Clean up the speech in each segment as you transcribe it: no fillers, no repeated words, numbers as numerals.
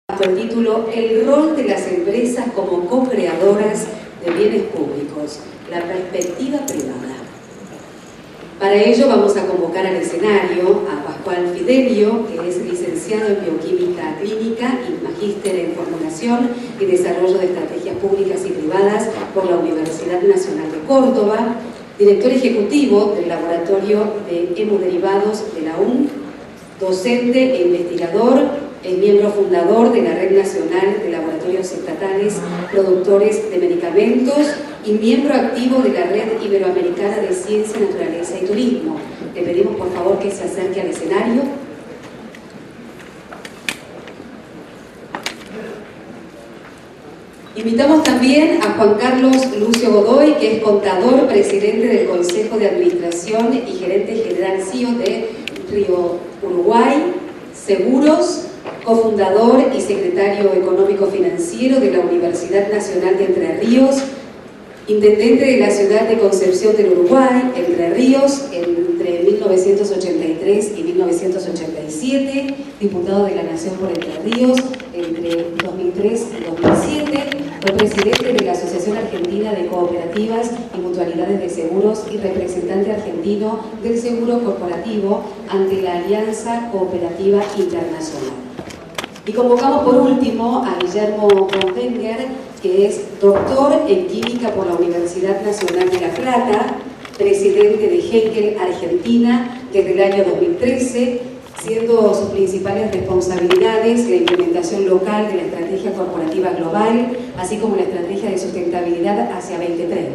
bajo el título El rol de las empresas como co-creadoras de bienes públicos, la perspectiva privada. Para ello vamos a convocar al escenario a Pascual Fidelio, que es licenciado en Bioquímica Clínica y magíster en Formulación y Desarrollo de Estrategias Públicas y Privadas por la Universidad Nacional de Córdoba, director ejecutivo del Laboratorio de Hemoderivados de la UNC, docente e investigador. Es miembro fundador de la Red Nacional de Laboratorios Estatales Productores de Medicamentos y miembro activo de la Red Iberoamericana de Ciencia, Naturaleza y Turismo. Le pedimos por favor que se acerque al escenario. Invitamos también a Juan Carlos Lucio Godoy, que es contador, presidente del Consejo de Administración y gerente general CEO de Río Uruguay Seguros, cofundador y secretario económico financiero de la Universidad Nacional de Entre Ríos, intendente de la ciudad de Concepción del Uruguay, Entre Ríos, entre 1983 y 1987, diputado de la Nación por Entre Ríos entre 2003 y 2007, fue presidente de la Asociación Argentina de Cooperativas y Mutualidades de Seguros y representante argentino del seguro corporativo ante la Alianza Cooperativa Internacional. Y convocamos por último a Guillermo Bonwenger, que es doctor en Química por la Universidad Nacional de La Plata, presidente de Henkel Argentina desde el año 2013, siendo sus principales responsabilidades la implementación local de la Estrategia Corporativa Global, así como la Estrategia de Sustentabilidad hacia 2030.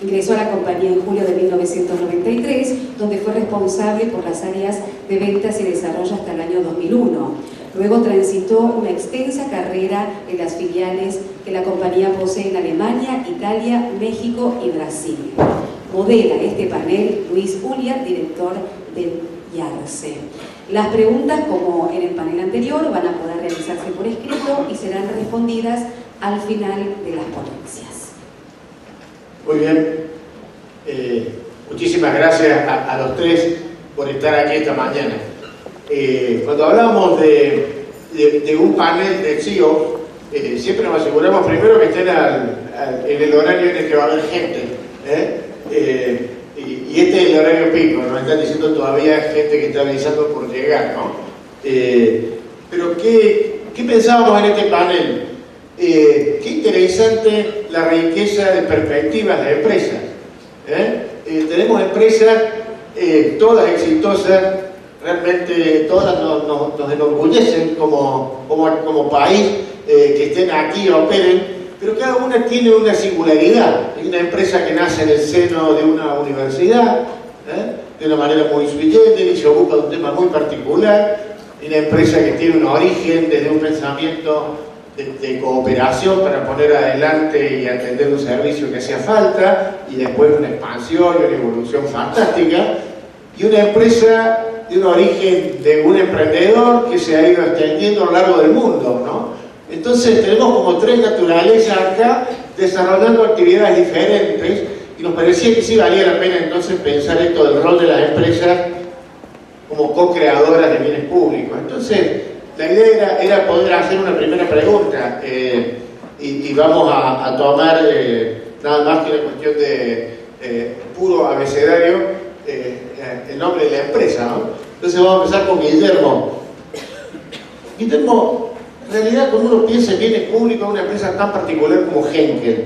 Ingresó a la compañía en julio de 1993, donde fue responsable por las áreas de ventas y desarrollo hasta el año 2001. Luego transitó una extensa carrera en las filiales que la compañía posee en Alemania, Italia, México y Brasil. Modela este panel Luis Ulia, director del IARCE. Las preguntas, como en el panel anterior, van a poder realizarse por escrito y serán respondidas al final de las ponencias. Muy bien. Muchísimas gracias a los tres por estar aquí esta mañana. Cuando hablamos de un panel de CEO, siempre nos aseguramos primero que estén en el horario en el que va a haber gente. Y este es el horario pico, nos están diciendo todavía gente que está avisando por llegar, ¿no? Pero ¿qué pensábamos en este panel? Qué interesante la riqueza de perspectivas de empresas. Tenemos empresas, todas exitosas, realmente todas nos enorgullecen como país que estén aquí y operen, pero cada una tiene una singularidad. Hay una empresa que nace en el seno de una universidad, de una manera muy sui generis, y se ocupa de un tema muy particular. Hay una empresa que tiene un origen desde un pensamiento de cooperación para poner adelante y atender un servicio que hacía falta, y después una expansión y una evolución fantástica. Y una empresa de un origen de un emprendedor que se ha ido extendiendo a lo largo del mundo, ¿no? Entonces tenemos como tres naturalezas acá desarrollando actividades diferentes, y nos parecía que sí valía la pena entonces pensar esto del rol de las empresas como co-creadoras de bienes públicos. Entonces la idea era poder hacer una primera pregunta, y vamos a tomar nada más que la cuestión de puro abecedario, el nombre de la empresa, ¿no? Entonces vamos a empezar con Guillermo. Guillermo, en realidad cuando uno piensa en bienes públicos de una empresa tan particular como Henkel,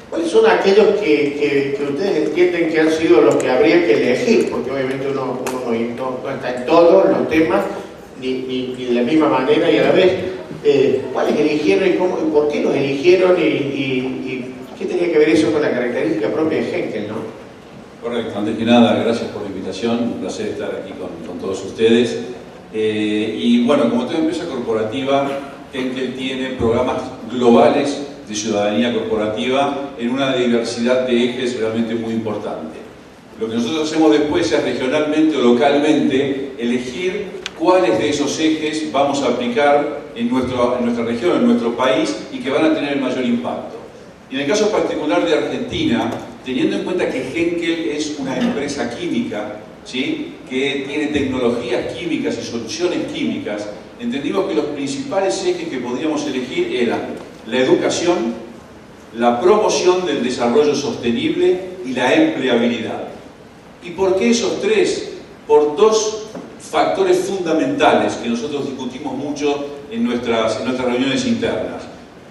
¿cuáles son aquellos que ustedes entienden que han sido los que habría que elegir? Porque obviamente uno no está en todos los temas, ni de la misma manera, y a la vez, ¿cuáles eligieron y por qué los eligieron y qué tenía que ver eso con la característica propia de Henkel, ¿no? Correcto, antes que nada, gracias por la invitación, un placer estar aquí con todos ustedes. Y bueno, como toda empresa corporativa, Henkel tiene programas globales de ciudadanía corporativa en una diversidad de ejes realmente muy importante. Lo que nosotros hacemos después es regionalmente o localmente elegir cuáles de esos ejes vamos a aplicar en nuestra región, en nuestro país, y que van a tener el mayor impacto. Y en el caso particular de Argentina, teniendo en cuenta que Henkel es una empresa química, ¿sí?, que tiene tecnologías químicas y soluciones químicas, entendimos que los principales ejes que podíamos elegir eran la educación, la promoción del desarrollo sostenible y la empleabilidad. ¿Y por qué esos tres? Por dos factores fundamentales que nosotros discutimos mucho en nuestras reuniones internas.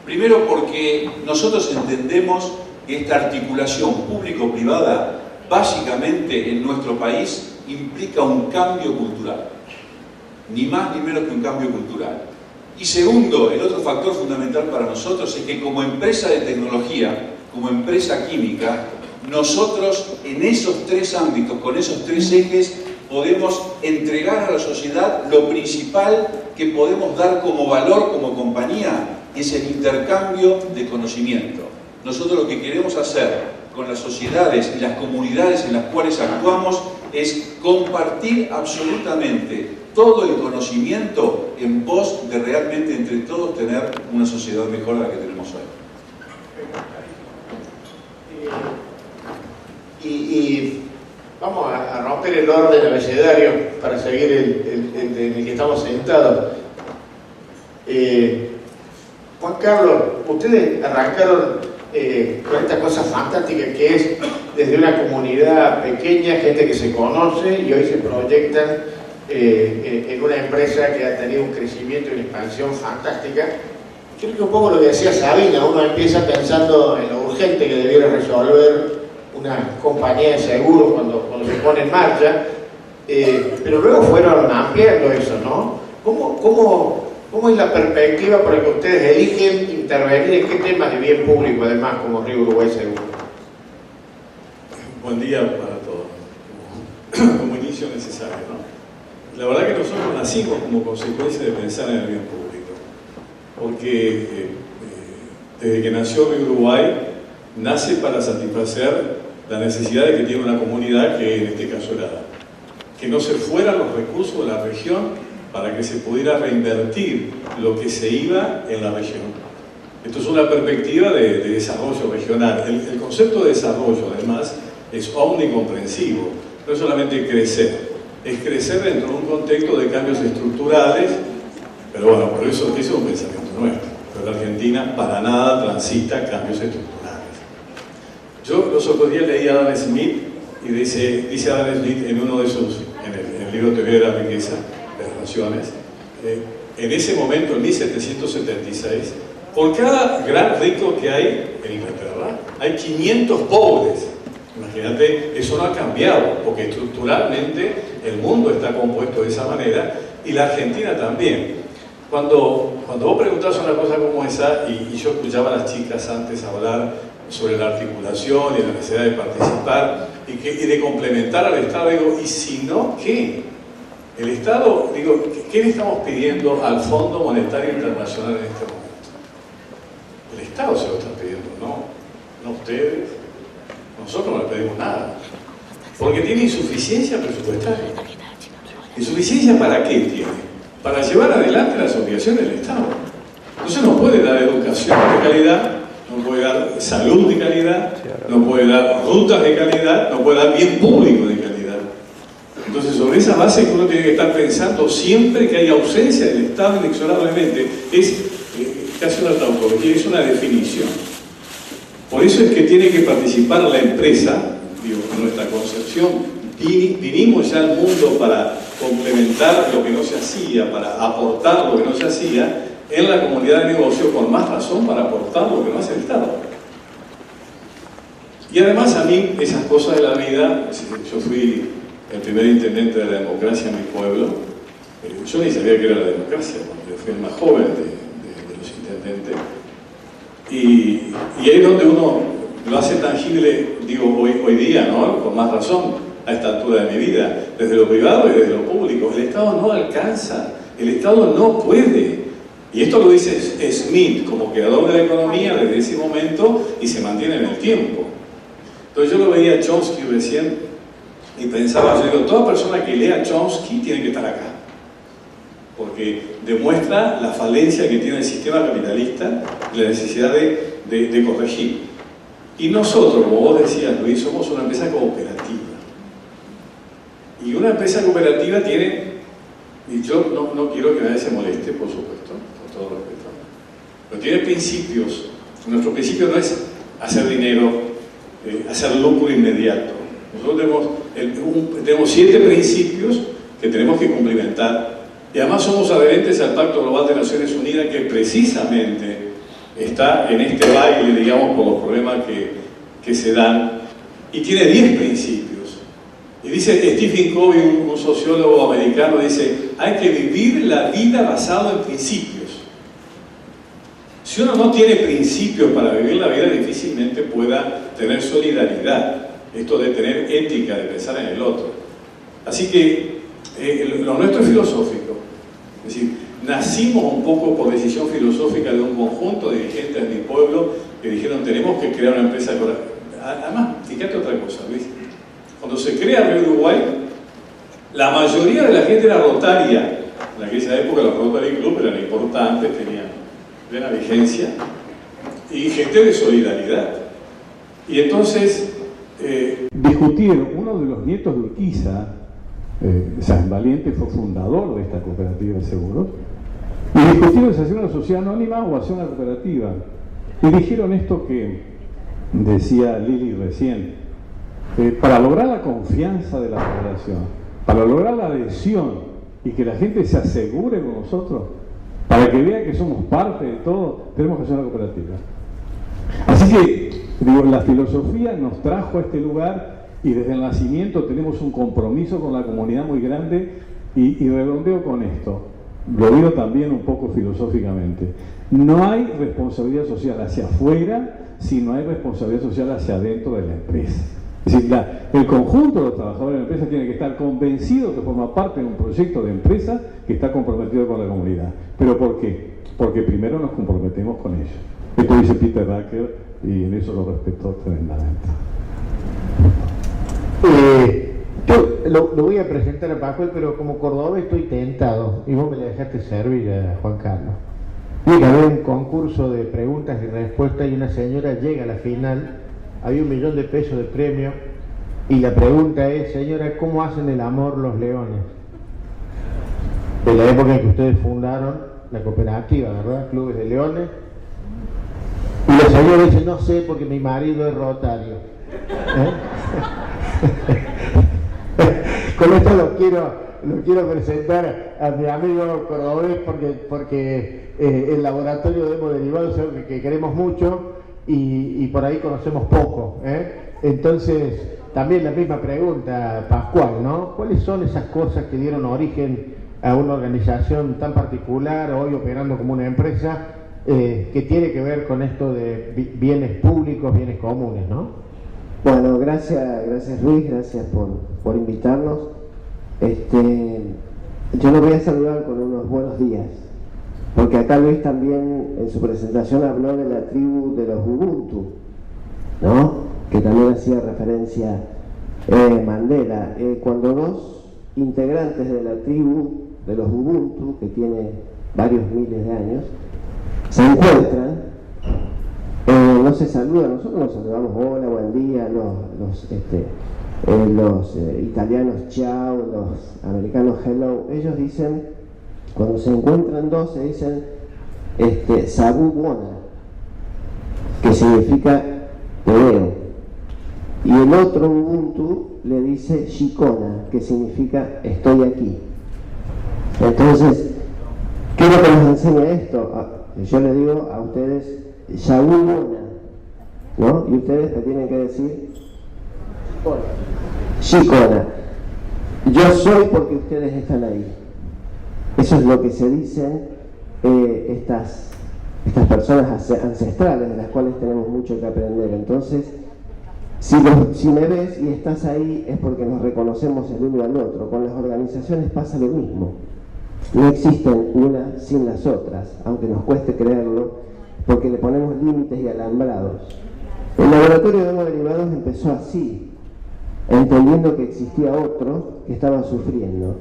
Primero, porque nosotros entendemos que esta articulación público-privada básicamente en nuestro país implica un cambio cultural, ni más ni menos que un cambio cultural. Y segundo, el otro factor fundamental para nosotros es que como empresa de tecnología, como empresa química, nosotros en esos tres ámbitos, con esos tres ejes, podemos entregar a la sociedad lo principal que podemos dar como valor como compañía, es el intercambio de conocimiento. Nosotros lo que queremos hacer con las sociedades y las comunidades en las cuales actuamos es compartir absolutamente todo el conocimiento en pos de realmente entre todos tener una sociedad mejor a la que tenemos hoy. Y vamos a romper el orden abecedario para seguir en el que estamos sentados. Juan Carlos, ustedes arrancaron con esta cosa fantástica que es desde una comunidad pequeña, gente que se conoce y hoy se proyectan en una empresa que ha tenido un crecimiento y una expansión fantástica. Creo que un poco lo que decía Sabina, uno empieza pensando en lo urgente que debiera resolver una compañía de seguros cuando se pone en marcha, pero luego fueron ampliando eso, ¿no? ¿Cómo es la perspectiva por la que ustedes eligen intervenir en qué temas de bien público, además, como Río Uruguay Seguro? Buen día para todos. Como inicio necesario, ¿no? La verdad que nosotros nacimos como consecuencia de pensar en el bien público, porque desde que nació Río Uruguay, nace para satisfacer la necesidad de que tiene una comunidad que en este caso era que no se fueran los recursos de la región para que se pudiera reinvertir lo que se iba en la región. Esto es una perspectiva de desarrollo regional. El concepto de desarrollo, además, es omnicomprensivo. No es solamente crecer, es crecer dentro de un contexto de cambios estructurales, pero bueno, por eso es un pensamiento nuestro. Pero la Argentina para nada transita cambios estructurales. Yo los otros días leí a Adam Smith y dice Adam Smith en uno de sus, en el libro Teoría de la Riqueza, de Relaciones, en ese momento, en 1776, por cada gran rico que hay en Inglaterra, hay 500 pobres. Imagínate, eso no ha cambiado, porque estructuralmente el mundo está compuesto de esa manera y la Argentina también. Cuando vos preguntás una cosa como esa, y yo escuchaba a las chicas antes hablar sobre la articulación y la necesidad de participar y de complementar al Estado, digo, ¿y si no qué? El Estado, digo, ¿qué le estamos pidiendo al Fondo Monetario Internacional en este momento? El Estado se lo está pidiendo, no ustedes. Nosotros no le pedimos nada. Porque tiene insuficiencia presupuestaria. ¿Insuficiencia para qué tiene? Para llevar adelante las obligaciones del Estado. Entonces no puede dar educación de calidad, no puede dar salud de calidad, no puede dar rutas de calidad, no puede dar bien público de calidad. Entonces, sobre esa base que uno tiene que estar pensando siempre que hay ausencia del Estado inexorablemente, es casi una tautología, es una definición. Por eso es que tiene que participar la empresa, digo, en nuestra concepción, vinimos ya al mundo para complementar lo que no se hacía, para aportar lo que no se hacía, en la comunidad de negocio, con más razón para aportar lo que no hace el Estado. Y además a mí, esas cosas de la vida, yo fui el primer intendente de la democracia en mi pueblo, yo ni sabía que era la democracia, cuando yo fui el más joven de los intendentes, y ahí es donde uno lo hace tangible, digo, hoy día, ¿no? Con más razón, a esta altura de mi vida, desde lo privado y desde lo público. El Estado no alcanza, el Estado no puede. Y esto lo dice Smith como creador de la economía desde ese momento y se mantiene en el tiempo. Entonces yo lo veía a Chomsky recién y pensaba, yo digo, toda persona que lea Chomsky tiene que estar acá. Porque demuestra la falencia que tiene el sistema capitalista y la necesidad de corregir. Y nosotros, como vos decías, Luis, somos una empresa cooperativa. Y una empresa cooperativa tiene Y yo no quiero que nadie se moleste, por supuesto, con todo respeto. Pero tiene principios. Nuestro principio no es hacer dinero, hacer lucro inmediato. Nosotros tenemos 7 principios que tenemos que cumplimentar. Y además somos adherentes al Pacto Global de Naciones Unidas, que precisamente está en este baile, digamos, por los problemas que se dan. Y tiene 10 principios. Y dice Stephen Covey, un sociólogo americano, dice, hay que vivir la vida basada en principios. Si uno no tiene principios para vivir la vida, difícilmente pueda tener solidaridad, esto de tener ética, de pensar en el otro. Así que lo nuestro es filosófico. Es decir, nacimos un poco por decisión filosófica de un conjunto de dirigentes de mi pueblo que dijeron, tenemos que crear una empresa. Además, fíjate otra cosa, Luis. Cuando se crea Río Uruguay, la mayoría de la gente era rotaria. En aquella época los Rotary Club eran importantes, tenían plena vigencia, y gente de solidaridad. Y entonces discutieron, uno de los nietos de Urquiza, San Valiente, fue fundador de esta cooperativa de seguros, y discutieron si hacer una sociedad anónima o hacer una cooperativa. Y dijeron esto que decía Lili recién. Para lograr la confianza de la población, para lograr la adhesión y que la gente se asegure con nosotros, para que vea que somos parte de todo, tenemos que hacer una cooperativa. Así que, digo, la filosofía nos trajo a este lugar y desde el nacimiento tenemos un compromiso con la comunidad muy grande y redondeo con esto. Lo digo también un poco filosóficamente. No hay responsabilidad social hacia afuera si no hay responsabilidad social hacia adentro de la empresa. Es decir, el conjunto de los trabajadores de la empresa tiene que estar convencido que forma parte de un proyecto de empresa que está comprometido con la comunidad. ¿Pero por qué? Porque primero nos comprometemos con ellos. Esto dice Peter Drucker y en eso lo respeto tremendamente. Yo lo voy a presentar a Paco, pero como cordobés estoy tentado, y vos me la dejaste servir a Juan Carlos. Llega a haber un concurso de preguntas y respuestas y una señora llega a la final. Había $1.000.000 de premio y la pregunta es, señora, ¿cómo hacen el amor los leones? De la época en que ustedes fundaron la cooperativa, ¿verdad? Clubes de Leones. Y la señora dice, no sé porque mi marido es rotario. Con esto lo quiero presentar a mi amigo cordobés porque el laboratorio de hemoderivados es algo que queremos mucho. Y por ahí conocemos poco, Entonces, también la misma pregunta, Pascual, ¿no? ¿Cuáles son esas cosas que dieron origen a una organización tan particular, hoy operando como una empresa, que tiene que ver con esto de bienes públicos, bienes comunes, ¿no? Bueno, gracias Luis, gracias por invitarnos. Yo los voy a saludar con unos buenos días. Porque acá Luis también en su presentación habló de la tribu de los Ubuntu, ¿no? Que también hacía referencia Mandela. Cuando 2 integrantes de la tribu de los Ubuntu, que tiene varios miles de años, se encuentran, no se saludan, nosotros nos saludamos, hola, buen día, los italianos ciao, los americanos hello, ellos dicen, cuando se encuentran 2 se dicen Sabu Bona, que significa te veo, y el otro Ubuntu le dice Shikona, que significa estoy aquí. Entonces, ¿qué es lo que nos enseña esto? Yo le digo a ustedes Sabu Bona, ¿no? Y ustedes me tienen que decir Shikona. Yo soy porque ustedes están ahí. Eso es lo que se dicen estas personas ancestrales, de las cuales tenemos mucho que aprender. Entonces, si me ves y estás ahí es porque nos reconocemos el uno al otro. Con las organizaciones pasa lo mismo. No existen unas sin las otras, aunque nos cueste creerlo, porque le ponemos límites y alambrados. El laboratorio de hemoderivados empezó así, entendiendo que existía otro que estaba sufriendo.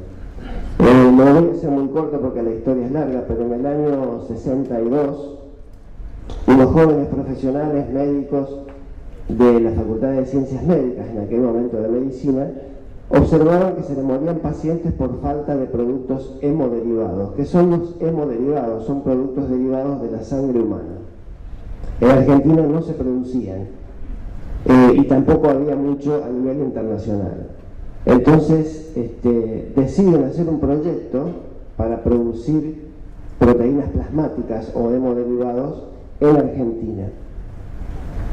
No voy a ser muy corto porque la historia es larga, pero en el año 62, unos jóvenes profesionales médicos de la Facultad de Ciencias Médicas, en aquel momento de Medicina, observaron que se le morían pacientes por falta de productos hemoderivados. ¿Qué son los hemoderivados? Son productos derivados de la sangre humana. En Argentina no se producían y tampoco había mucho a nivel internacional. Entonces deciden hacer un proyecto para producir proteínas plasmáticas o hemoderivados en Argentina.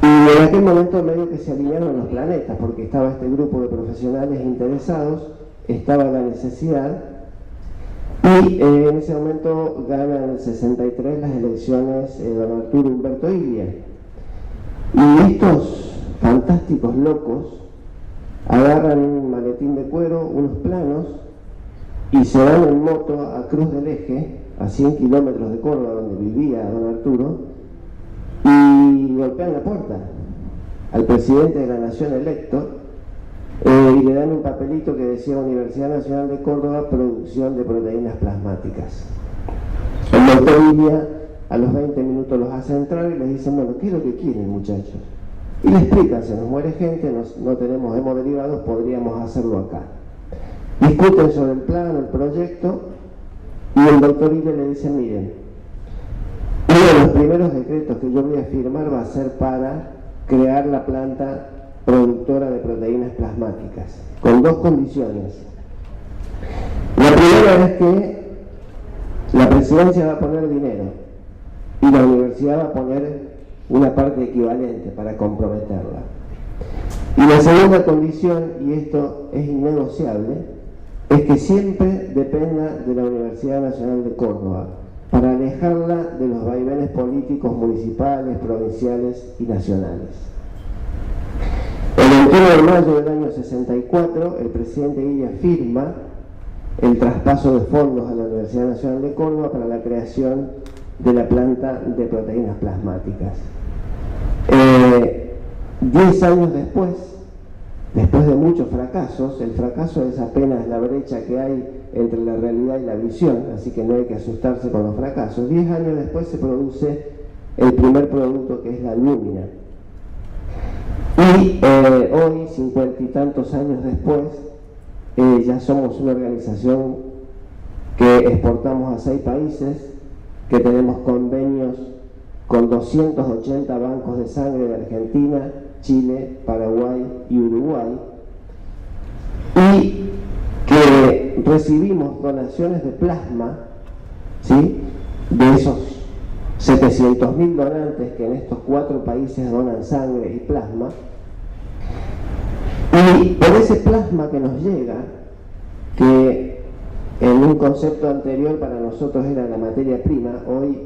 Y en aquel momento medio que se alinearon los planetas, porque estaba este grupo de profesionales interesados, estaba la necesidad, y en ese momento gana en el 63 las elecciones don Arturo Humberto Ilia. Y estos fantásticos locos agarran un maletín de cuero, unos planos, y se van en moto a Cruz del Eje, a 100 kilómetros de Córdoba, donde vivía don Arturo, y golpean la puerta al presidente de la Nación electo y le dan un papelito que decía Universidad Nacional de Córdoba, producción de proteínas plasmáticas. El doctor Ilia a los 20 minutos los hace entrar y les dice, bueno, ¿qué es lo que quieren, muchachos? Y le explican, se nos muere gente, no tenemos hemoderivados, podríamos hacerlo acá. Discuten sobre el plan, el proyecto, y el doctor Ilia le dice, miren, uno de los primeros decretos que yo voy a firmar va a ser para crear la planta productora de proteínas plasmáticas, con dos condiciones. La primera es que la presidencia va a poner dinero y la universidad va a poner una parte equivalente para comprometerla. Y la segunda condición, y esto es innegociable, es que siempre dependa de la Universidad Nacional de Córdoba, para alejarla de los vaivenes políticos municipales, provinciales y nacionales. El 21 de mayo del año 64, el presidente Ilia firma el traspaso de fondos a la Universidad Nacional de Córdoba para la creación de la planta de proteínas plasmáticas. 10 años después de muchos fracasos, el fracaso es apenas la brecha que hay entre la realidad y la visión, así que no hay que asustarse con los fracasos. 10 años después se produce el primer producto, que es la alúmina. Y hoy, 50 y tantos años después, ya somos una organización que exportamos a 6 países, que tenemos convenios con 280 bancos de sangre de Argentina, Chile, Paraguay y Uruguay, y que recibimos donaciones de plasma, ¿sí?, de esos 700.000 donantes que en estos 4 países donan sangre y plasma, y por ese plasma que nos llega, que en un concepto anterior para nosotros era la materia prima, hoy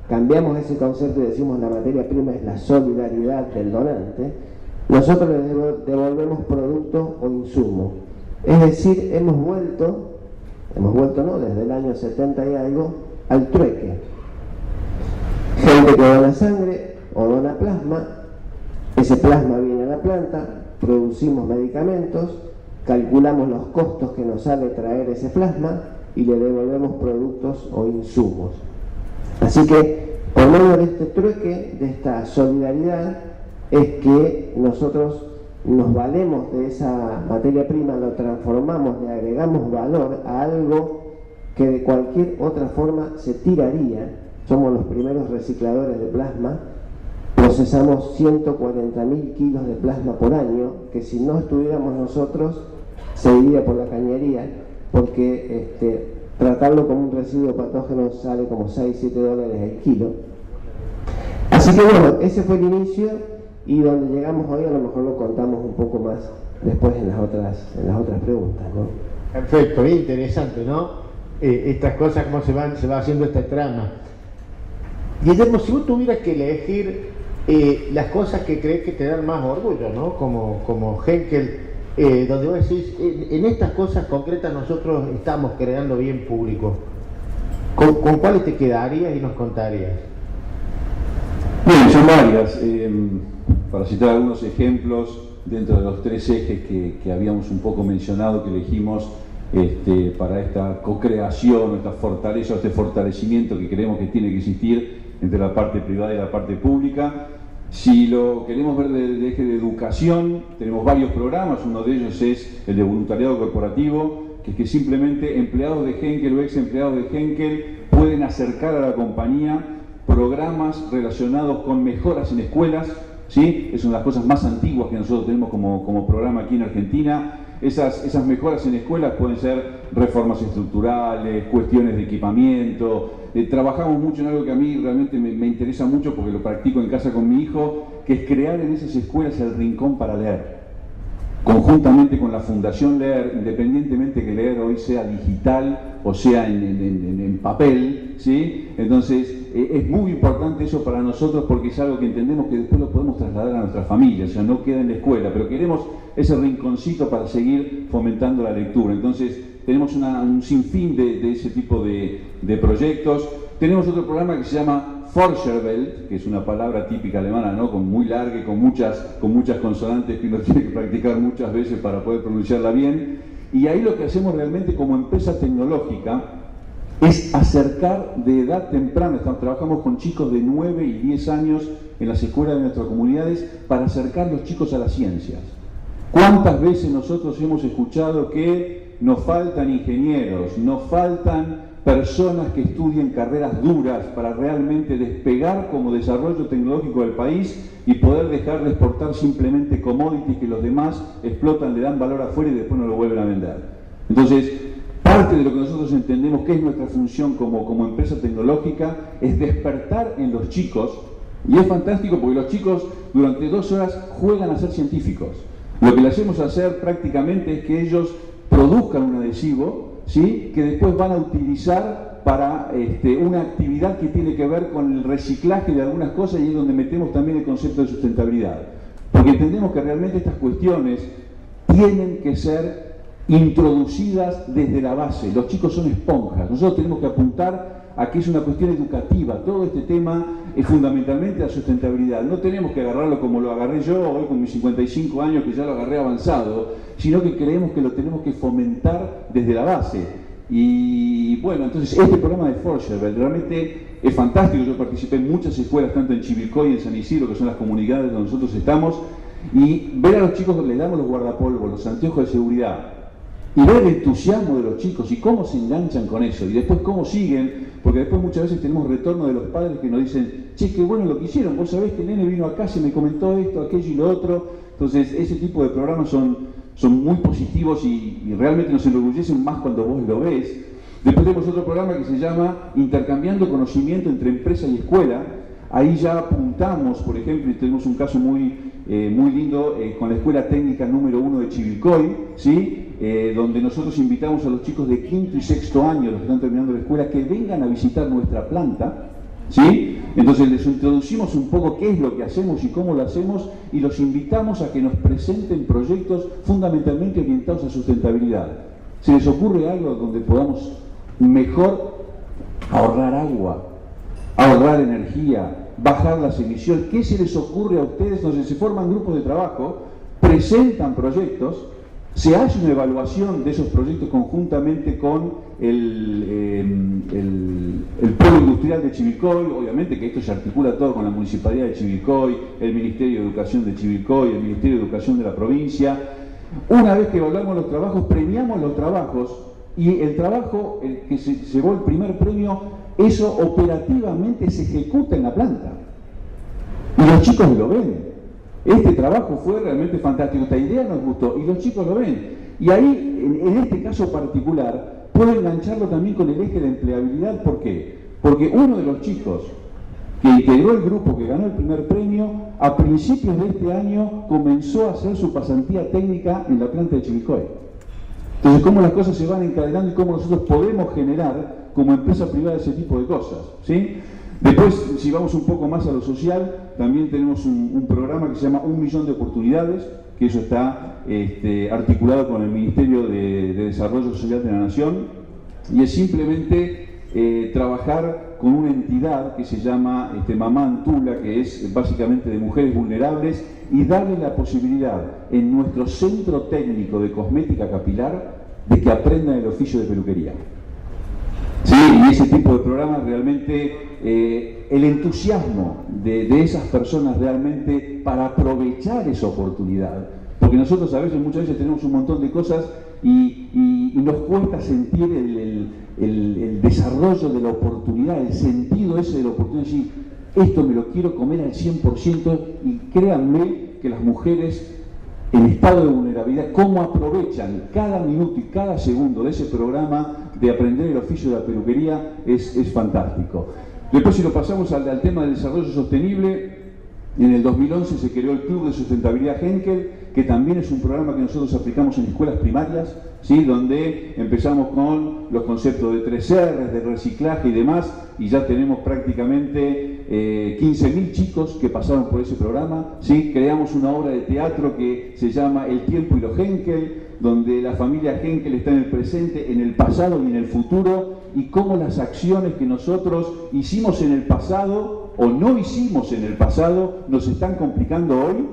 cambiamos ese concepto y decimos la materia prima es la solidaridad del donante, nosotros le devolvemos producto o insumo. Es decir, hemos vuelto no, desde el año 70 y algo, al trueque. Gente que dona sangre o dona plasma, ese plasma viene a la planta, producimos medicamentos, calculamos los costos que nos sale traer ese plasma y le devolvemos productos o insumos. Así que, por medio de este trueque, de esta solidaridad, es que nosotros nos valemos de esa materia prima, lo transformamos, le agregamos valor a algo que de cualquier otra forma se tiraría. Somos los primeros recicladores de plasma, procesamos 140.000 kilos de plasma por año, que si no estuviéramos nosotros se iría por la cañería, porque tratarlo como un residuo patógeno sale como 6-7 dólares el kilo. Así que bueno, ese fue el inicio, y donde llegamos hoy a lo mejor lo contamos un poco más después en las otras preguntas, ¿no? Perfecto, bien interesante, ¿no? Estas cosas, cómo se va haciendo esta trama. Guillermo, si vos tuvieras que elegir las cosas que crees que te dan más orgullo, ¿no? Como Henkel, donde vos decís, en estas cosas concretas nosotros estamos creando bien público, ¿con cuáles te quedarías y nos contarías? Bien, son varias. Para citar algunos ejemplos, dentro de los 3 ejes que habíamos un poco mencionado, que elegimos para esta co-creación, esta fortaleza, este fortalecimiento que creemos que tiene que existir entre la parte privada y la parte pública, Si lo queremos ver desde el eje de educación, tenemos varios programas, uno de ellos es el de voluntariado corporativo, que es que simplemente empleados de Henkel o ex empleados de Henkel pueden acercar a la compañía programas relacionados con mejoras en escuelas, ¿sí? Es una de las cosas más antiguas que nosotros tenemos como programa aquí en Argentina. Esas mejoras en escuelas pueden ser reformas estructurales, cuestiones de equipamiento. Trabajamos mucho en algo que a mí realmente me interesa mucho porque lo practico en casa con mi hijo, que es crear en esas escuelas el rincón para leer. Conjuntamente con la Fundación Leer, independientemente que leer hoy sea digital o sea en papel, ¿sí? Entonces es muy importante eso para nosotros porque es algo que entendemos que después lo podemos trasladar a nuestra familia, o sea, no queda en la escuela, pero queremos ese rinconcito para seguir fomentando la lectura. Entonces tenemos un sinfín de ese tipo de proyectos. Tenemos otro programa que se llama Forscherwelt, que es una palabra típica alemana, ¿no? Muy larga y con muchas consonantes que uno tiene que practicar muchas veces para poder pronunciarla bien. Y ahí lo que hacemos realmente como empresa tecnológica es acercar de edad temprana. Trabajamos con chicos de 9 y 10 años en las escuelas de nuestras comunidades para acercar a los chicos a las ciencias. ¿Cuántas veces nosotros hemos escuchado que nos faltan ingenieros, nos faltan personas que estudien carreras duras para realmente despegar como desarrollo tecnológico del país y poder dejar de exportar simplemente commodities que los demás explotan, le dan valor afuera y después no lo vuelven a vender? Entonces, parte de lo que nosotros entendemos que es nuestra función como empresa tecnológica es despertar en los chicos, y es fantástico porque los chicos durante 2 horas juegan a ser científicos. Lo que le hacemos hacer prácticamente es que ellos produzcan un adhesivo, ¿sí? Que después van a utilizar para una actividad que tiene que ver con el reciclaje de algunas cosas, y es donde metemos también el concepto de sustentabilidad. Porque entendemos que realmente estas cuestiones tienen que ser introducidas desde la base. Los chicos son esponjas. Nosotros tenemos que apuntar a que es una cuestión educativa. Todo este tema es fundamentalmente la sustentabilidad. No tenemos que agarrarlo como lo agarré yo hoy con mis 55 años, que ya lo agarré avanzado, sino que creemos que lo tenemos que fomentar desde la base. Y bueno, entonces este programa de Forscherwelt realmente es fantástico. Yo participé en muchas escuelas, tanto en Chivilcoy y en San Isidro, que son las comunidades donde nosotros estamos, y ver a los chicos, les damos los guardapolvos, los anteojos de seguridad, y ver el entusiasmo de los chicos y cómo se enganchan con eso, y después cómo siguen, porque después muchas veces tenemos retorno de los padres que nos dicen: che, qué bueno lo que hicieron, vos sabés que el nene vino acá, se me comentó esto, aquello y lo otro. Entonces ese tipo de programas son muy positivos y realmente nos enorgullecen más cuando vos lo ves. Después tenemos otro programa que se llama Intercambiando Conocimiento entre Empresa y Escuela. Ahí ya apuntamos, por ejemplo, y tenemos un caso muy lindo con la Escuela Técnica número 1 de Chivilcoy, ¿sí? Donde nosotros invitamos a los chicos de 5º y 6º año, los que están terminando la escuela, que vengan a visitar nuestra planta, ¿sí? Entonces les introducimos un poco qué es lo que hacemos y cómo lo hacemos, y los invitamos a que nos presenten proyectos fundamentalmente orientados a sustentabilidad. ¿Se les ocurre algo donde podamos mejor ahorrar agua, ahorrar energía, bajar las emisiones? ¿Qué se les ocurre a ustedes? Entonces se forman grupos de trabajo, presentan proyectos, se hace una evaluación de esos proyectos conjuntamente con el Polo Industrial de Chivilcoy. Obviamente que esto se articula todo con la Municipalidad de Chivilcoy, el Ministerio de Educación de Chivilcoy, el Ministerio de Educación de la provincia. Una vez que evaluamos los trabajos, premiamos los trabajos, y el trabajo, el que se llevó el primer premio, eso operativamente se ejecuta en la planta. Y los chicos lo ven. Este trabajo fue realmente fantástico, esta idea nos gustó y los chicos lo ven. Y ahí, en este caso particular, puedo engancharlo también con el eje de empleabilidad. ¿Por qué? Porque uno de los chicos que integró el grupo que ganó el primer premio, a principios de este año comenzó a hacer su pasantía técnica en la planta de Chivilcoy. Entonces, cómo las cosas se van encadenando y cómo nosotros podemos generar como empresa privada ese tipo de cosas, ¿sí? Después, si vamos un poco más a lo social, también tenemos un programa que se llama 1 millón de oportunidades, que eso está articulado con el Ministerio de Desarrollo Social de la Nación, y es simplemente trabajar con una entidad que se llama Mamá Antula, que es básicamente de mujeres vulnerables, y darle la posibilidad en nuestro centro técnico de cosmética capilar de que aprendan el oficio de peluquería. Sí, y ese tipo de programas realmente, el entusiasmo de esas personas realmente para aprovechar esa oportunidad, porque nosotros muchas veces tenemos un montón de cosas y nos cuesta sentir el desarrollo de la oportunidad, el sentido ese de la oportunidad, decir, esto me lo quiero comer al 100%, y créanme que las mujeres en estado de vulnerabilidad, cómo aprovechan cada minuto y cada segundo de ese programa de aprender el oficio de la peluquería es fantástico. Después, si lo pasamos al tema del desarrollo sostenible, en el 2011 se creó el Club de Sustentabilidad Henkel, que también es un programa que nosotros aplicamos en escuelas primarias, ¿sí? Donde empezamos con los conceptos de 3R, de reciclaje y demás, y ya tenemos prácticamente 15.000 chicos que pasaron por ese programa, ¿sí? Creamos una obra de teatro que se llama El tiempo y los Henkel, donde la familia Henkel está en el presente, en el pasado y en el futuro, y cómo las acciones que nosotros hicimos en el pasado o no hicimos en el pasado nos están complicando hoy,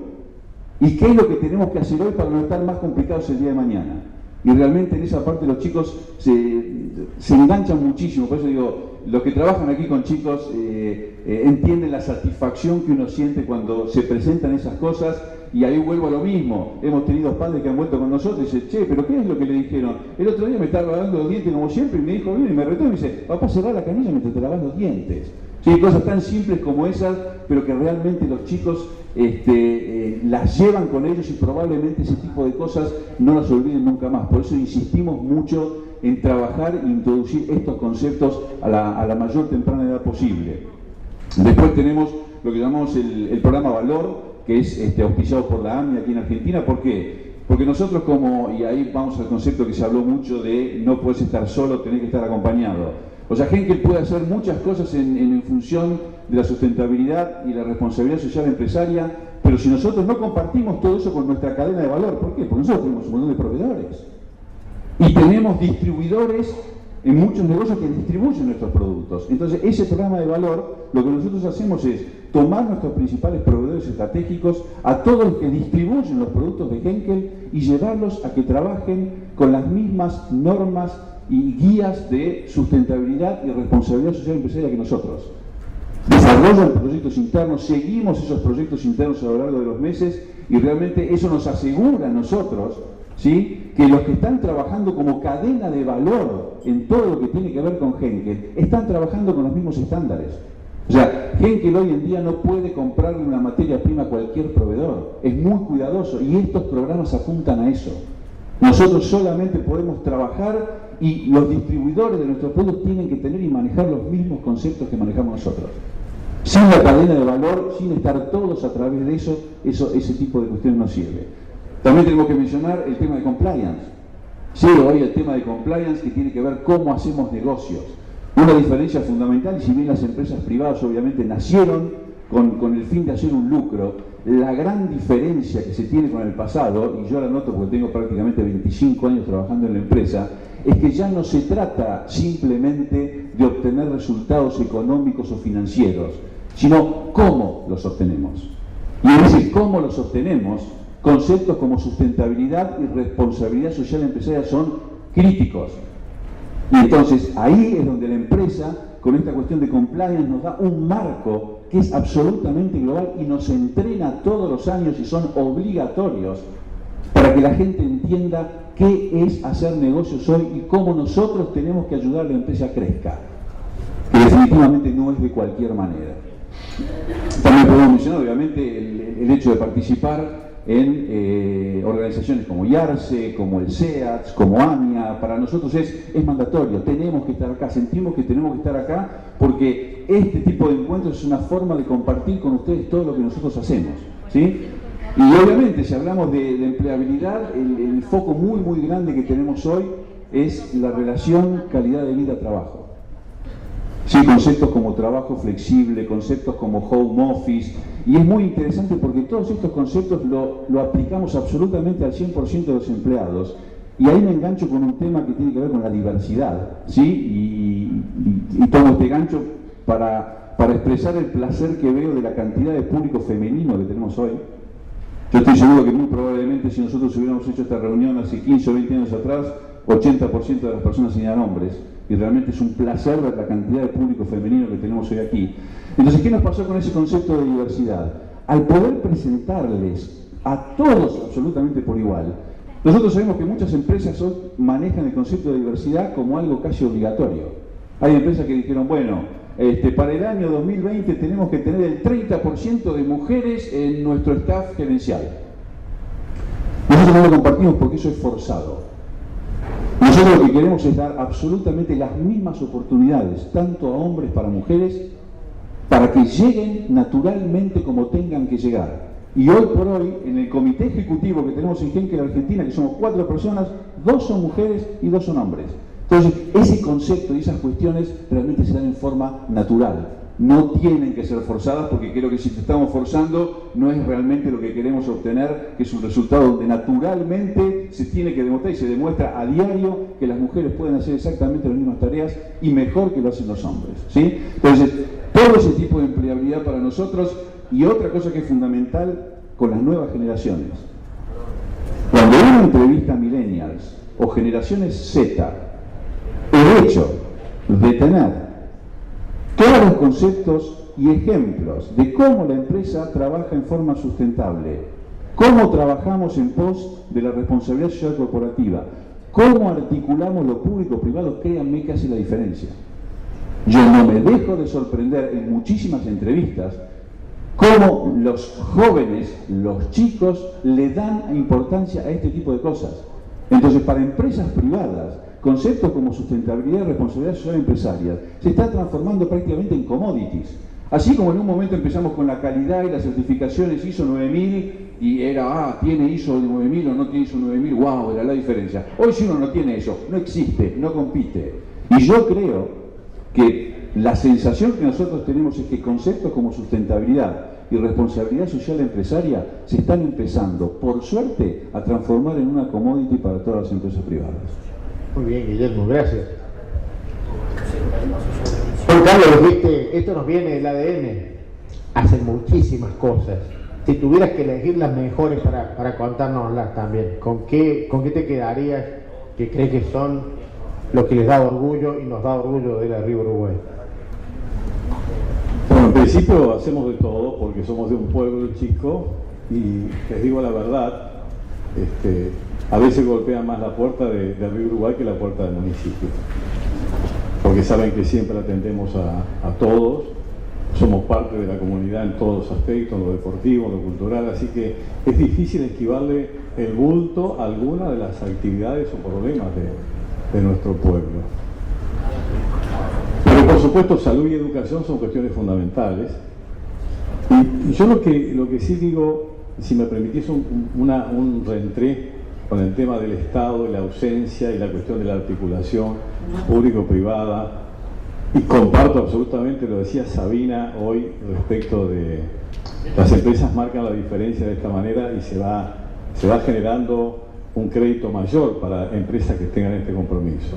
y qué es lo que tenemos que hacer hoy para no estar más complicados el día de mañana. Y realmente en esa parte los chicos se enganchan muchísimo. Por eso digo, los que trabajan aquí con chicos entienden la satisfacción que uno siente cuando se presentan esas cosas. Y ahí vuelvo a lo mismo. Hemos tenido padres que han vuelto con nosotros y dicen, che, pero ¿qué es lo que le dijeron? El otro día me estaba lavando los dientes como siempre y me dijo, y me retó y me dice, papá, cerrá la canilla mientras te lavas los dientes. Sí, cosas tan simples como esas, pero que realmente los chicos las llevan con ellos, y probablemente ese tipo de cosas no las olviden nunca más. Por eso insistimos mucho en trabajar e introducir estos conceptos a la mayor temprana edad posible. Después tenemos lo que llamamos el programa Valor, que es auspiciado por la AMI aquí en Argentina. ¿Por qué? Porque nosotros y ahí vamos al concepto que se habló mucho de no puedes estar solo, tenés que estar acompañado. O sea, Henkel puede hacer muchas cosas en función de la sustentabilidad y la responsabilidad social empresaria, pero si nosotros no compartimos todo eso con nuestra cadena de valor, ¿por qué? Porque nosotros tenemos un montón de proveedores y tenemos distribuidores en muchos negocios que distribuyen nuestros productos. Entonces, ese programa de valor, lo que nosotros hacemos es tomar nuestros principales proveedores estratégicos, a todos los que distribuyen los productos de Henkel, y llevarlos a que trabajen con las mismas normas y guías de sustentabilidad y responsabilidad social empresaria que nosotros. Desarrollan proyectos internos, seguimos esos proyectos internos a lo largo de los meses, y realmente eso nos asegura a nosotros, ¿sí?, que los que están trabajando como cadena de valor en todo lo que tiene que ver con Henkel están trabajando con los mismos estándares. O sea, Henkel hoy en día no puede comprarle una materia prima a cualquier proveedor, es muy cuidadoso, y estos programas apuntan a eso. Nosotros solamente podemos trabajar, y los distribuidores de nuestros productos tienen que tener y manejar los mismos conceptos que manejamos nosotros. Sin la cadena de valor, sin estar todos a través de eso, ese tipo de cuestiones no sirve. También tenemos que mencionar el tema de compliance. Sí, hoy el tema de compliance, que tiene que ver cómo hacemos negocios. Una diferencia fundamental, y si bien las empresas privadas obviamente nacieron con el fin de hacer un lucro, la gran diferencia que se tiene con el pasado, y yo la noto porque tengo prácticamente 25 años trabajando en la empresa, es que ya no se trata simplemente de obtener resultados económicos o financieros, sino cómo los obtenemos. Y en ese cómo los obtenemos, conceptos como sustentabilidad y responsabilidad social empresaria son críticos. Y entonces ahí es donde la empresa, con esta cuestión de compliance, nos da un marco que es absolutamente global y nos entrena todos los años, y son obligatorios, para que la gente entienda qué es hacer negocios hoy y cómo nosotros tenemos que ayudar a la empresa a crezca, que definitivamente no es de cualquier manera. También podemos mencionar obviamente el hecho de participar en organizaciones como IARCE, como el SEATS, como AMIA. Para nosotros es mandatorio, tenemos que estar acá, sentimos que tenemos que estar acá, porque este tipo de encuentros es una forma de compartir con ustedes todo lo que nosotros hacemos, ¿sí? Y obviamente, si hablamos de empleabilidad, el foco muy grande que tenemos hoy es la relación calidad de vida-trabajo. Sí, conceptos como trabajo flexible, conceptos como home office, y es muy interesante porque todos estos conceptos lo aplicamos absolutamente al 100% de los empleados, y ahí me engancho con un tema que tiene que ver con la diversidad, ¿sí? Y tomo este gancho para expresar el placer que veo de la cantidad de público femenino que tenemos hoy. Yo estoy seguro que muy probablemente, si nosotros hubiéramos hecho esta reunión hace 15 o 20 años atrás, 80% de las personas serían hombres, y realmente es un placer ver la cantidad de público femenino que tenemos hoy aquí. Entonces, ¿qué nos pasó con ese concepto de diversidad? Al poder presentarles a todos absolutamente por igual, nosotros sabemos que muchas empresas hoy manejan el concepto de diversidad como algo casi obligatorio. Hay empresas que dijeron, bueno, para el año 2020 tenemos que tener el 30% de mujeres en nuestro staff gerencial. Nosotros no lo compartimos porque eso es forzado. Nosotros lo que queremos es dar absolutamente las mismas oportunidades, tanto a hombres para mujeres, para que lleguen naturalmente como tengan que llegar. Y hoy por hoy, en el comité ejecutivo que tenemos en Henkel Argentina, que somos 4 personas, 2 son mujeres y 2 son hombres. Entonces, ese concepto y esas cuestiones realmente se dan en forma natural. No tienen que ser forzadas, porque creo que si te estamos forzando no es realmente lo que queremos obtener, que es un resultado donde naturalmente se tiene que demostrar y se demuestra a diario que las mujeres pueden hacer exactamente las mismas tareas y mejor que lo hacen los hombres, ¿sí? Entonces, todo ese tipo de empleabilidad para nosotros. Y otra cosa que es fundamental con las nuevas generaciones. Cuando uno entrevista a millennials o generaciones Z, el hecho de tener todos los conceptos y ejemplos de cómo la empresa trabaja en forma sustentable, cómo trabajamos en pos de la responsabilidad social corporativa, cómo articulamos lo público-privado, créanme que hace la diferencia. Yo no me dejo de sorprender en muchísimas entrevistas cómo los jóvenes, los chicos, le dan importancia a este tipo de cosas. Entonces, para empresas privadas, conceptos como sustentabilidad y responsabilidad social empresarial se está transformando prácticamente en commodities. Así como en un momento empezamos con la calidad y las certificaciones ISO 9000 y era, tiene ISO 9000 o no tiene ISO 9000, wow, era la diferencia. Hoy si uno no tiene eso, no existe, no compite. Y yo creo que la sensación que nosotros tenemos es que conceptos como sustentabilidad y responsabilidad social empresaria se están empezando, por suerte, a transformar en una commodity para todas las empresas privadas. Muy bien, Guillermo, gracias. Juan Carlos, dijiste, esto nos viene del ADN, hacen muchísimas cosas. Si tuvieras que elegir las mejores para contárnoslas también, ¿con qué te quedarías que crees que son lo que les da orgullo y nos da orgullo de la Río Uruguay? Bueno, en principio hacemos de todo porque somos de un pueblo chico y les digo la verdad, a veces golpean más la puerta de Río Uruguay que la puerta del municipio, porque saben que siempre atendemos a todos, somos parte de la comunidad en todos los aspectos, en lo deportivo, en lo cultural, así que es difícil esquivarle el bulto a alguna de las actividades o problemas de nuestro pueblo. Pero por supuesto salud y educación son cuestiones fundamentales y yo lo que sí digo, si me permitís un reentré con el tema del Estado y la ausencia y la cuestión de la articulación público-privada, y comparto absolutamente lo decía Sabina hoy respecto de las empresas marcan la diferencia de esta manera y se va generando un crédito mayor para empresas que tengan este compromiso.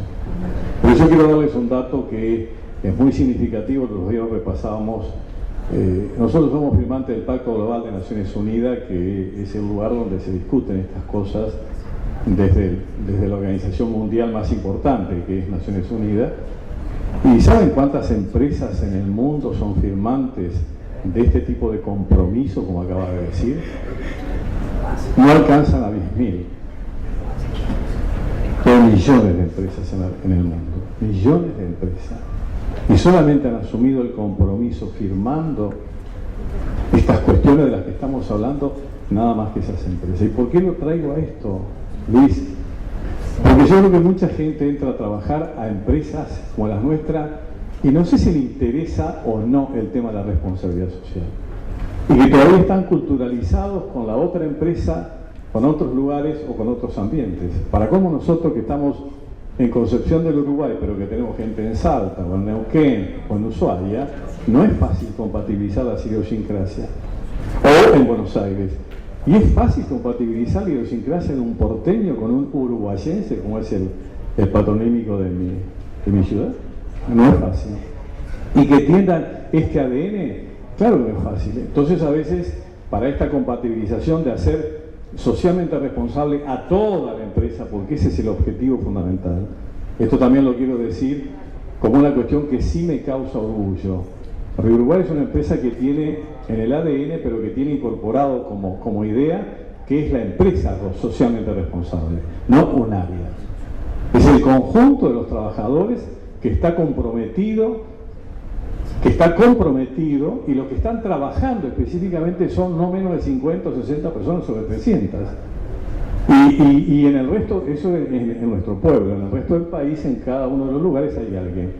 Por eso quiero darles un dato que es muy significativo, los días repasábamos. Nosotros somos firmantes del Pacto Global de Naciones Unidas, que es el lugar donde se discuten estas cosas desde la organización mundial más importante, que es Naciones Unidas. ¿Y saben cuántas empresas en el mundo son firmantes de este tipo de compromiso, como acaba de decir? No alcanzan a 10.000. Hay millones de empresas en el mundo, millones de empresas. Y solamente han asumido el compromiso firmando estas cuestiones de las que estamos hablando, nada más que esas empresas. ¿Y por qué lo traigo a esto, Luis? Porque yo creo que mucha gente entra a trabajar a empresas como las nuestras y no sé si le interesa o no el tema de la responsabilidad social. Y que todavía están culturalizados con la otra empresa, con otros lugares o con otros ambientes. Para cómo nosotros que estamos en Concepción del Uruguay, pero que tenemos gente en Salta, o en Neuquén, o en Ushuaia, no es fácil compatibilizar la idiosincrasia. O en Buenos Aires. Y es fácil compatibilizar la idiosincrasia de un porteño con un uruguayense, como es el patronímico de mi ciudad. No es fácil. Y que tiendan este ADN, claro que no es fácil. Entonces a veces, para esta compatibilización de hacer socialmente responsable a toda la empresa, porque ese es el objetivo fundamental. Esto también lo quiero decir como una cuestión que sí me causa orgullo. Río Uruguay es una empresa que tiene en el ADN, pero que tiene incorporado como idea, que es la empresa socialmente responsable, no un área. Es el conjunto de los trabajadores que está comprometido, y los que están trabajando específicamente son no menos de 50 o 60 personas sobre 300. Y en el resto, eso es en nuestro pueblo, en el resto del país, en cada uno de los lugares hay alguien.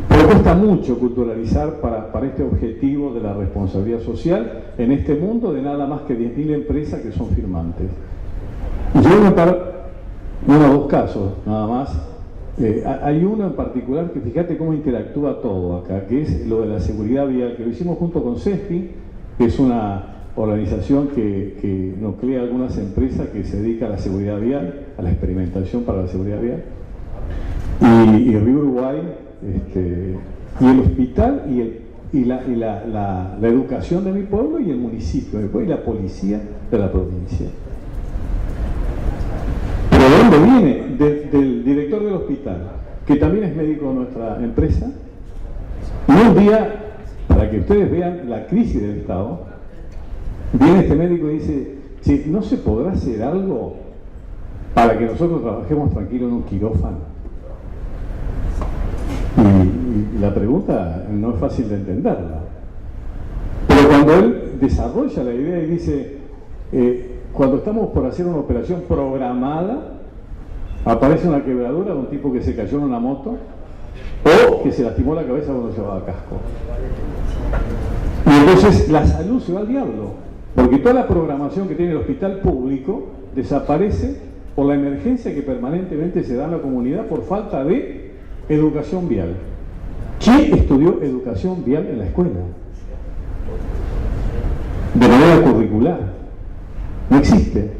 Pero cuesta mucho culturalizar para este objetivo de la responsabilidad social en este mundo de nada más que 10.000 empresas que son firmantes. Y yo voy a contar uno o dos casos, nada más. Hay uno en particular que fíjate cómo interactúa todo acá, que es lo de la seguridad vial, que lo hicimos junto con CESPI, que es una organización que nuclea algunas empresas que se dedica a la seguridad vial, a la experimentación para la seguridad vial, y Río Uruguay, y el hospital y la educación de mi pueblo y el municipio de mi pueblo y la policía de la provincia. ¿Pero de dónde viene? Del director del hospital, que también es médico de nuestra empresa. Y un día, para que ustedes vean la crisis del Estado, viene este médico y dice: sí, ¿no se podrá hacer algo para que nosotros trabajemos tranquilos en un quirófano? Y la pregunta no es fácil de entenderla. Pero cuando él desarrolla la idea y dice, cuando estamos por hacer una operación programada, aparece una quebradura de un tipo que se cayó en una moto o que se lastimó la cabeza cuando llevaba casco. Y entonces la salud se va al diablo, porque toda la programación que tiene el hospital público desaparece por la emergencia que permanentemente se da en la comunidad por falta de educación vial. ¿Quién estudió educación vial en la escuela? De manera curricular. No existe.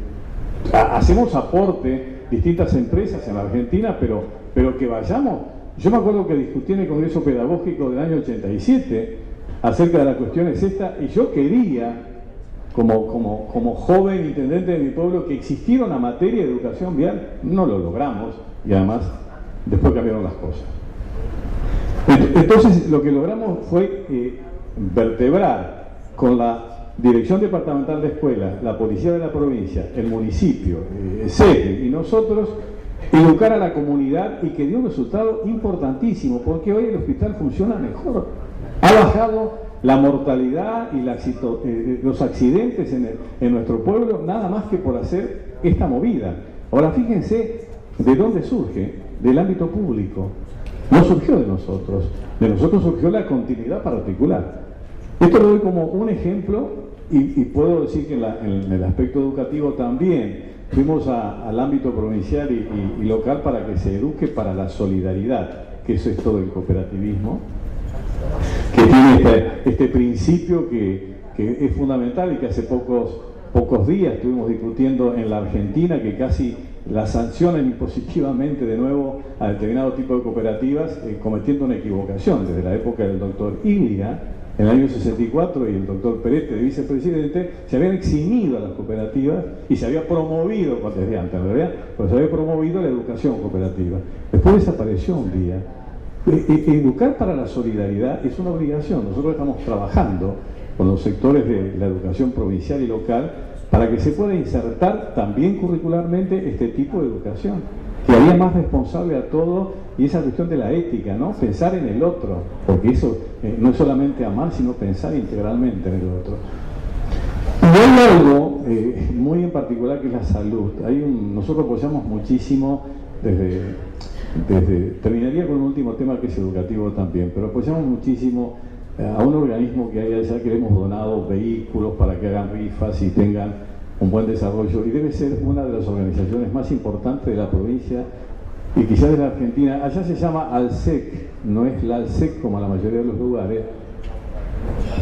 Hacemos aporte distintas empresas en la Argentina, pero que vayamos. Yo me acuerdo que discutí en el Congreso Pedagógico del año 87 acerca de la cuestión es esta, y yo quería, como joven intendente de mi pueblo, que existiera una materia de educación vial. No lo logramos, y además después cambiaron las cosas. Entonces lo que logramos fue vertebrar con la Dirección Departamental de Escuelas, la Policía de la Provincia, el municipio, SEDE y nosotros, educar a la comunidad, y que dio un resultado importantísimo, porque hoy el hospital funciona mejor. Ha bajado la mortalidad y los accidentes en nuestro pueblo, nada más que por hacer esta movida. Ahora fíjense de dónde surge, del ámbito público. No surgió de nosotros surgió la continuidad particular. Esto lo doy como un ejemplo, y puedo decir que en el aspecto educativo también fuimos al ámbito provincial y local para que se eduque para la solidaridad, que eso es todo el cooperativismo, que tiene este principio que es fundamental y que hace pocos días estuvimos discutiendo en la Argentina, que casi la sancionan impositivamente de nuevo a determinado tipo de cooperativas cometiendo una equivocación. Desde la época del doctor Ilia, en el año 64, y el doctor Perete de vicepresidente, se habían eximido a las cooperativas y se había promovido, desde antes en realidad, pero se había promovido la educación cooperativa. Después desapareció un día. Educar para la solidaridad es una obligación. Nosotros estamos trabajando con los sectores de la educación provincial y local para que se pueda insertar también curricularmente este tipo de educación, que haría más responsable a todo, y esa cuestión de la ética, ¿no? Pensar en el otro, porque eso no es solamente amar, sino pensar integralmente en el otro. Y hay algo muy en particular que es la salud. Nosotros apoyamos muchísimo terminaría con un último tema que es educativo también, pero apoyamos muchísimo a un organismo que hay allá, que le hemos donado vehículos para que hagan rifas y tengan un buen desarrollo, y debe ser una de las organizaciones más importantes de la provincia y quizás de la Argentina. Allá se llama ALSEC, no es la ALSEC como la mayoría de los lugares,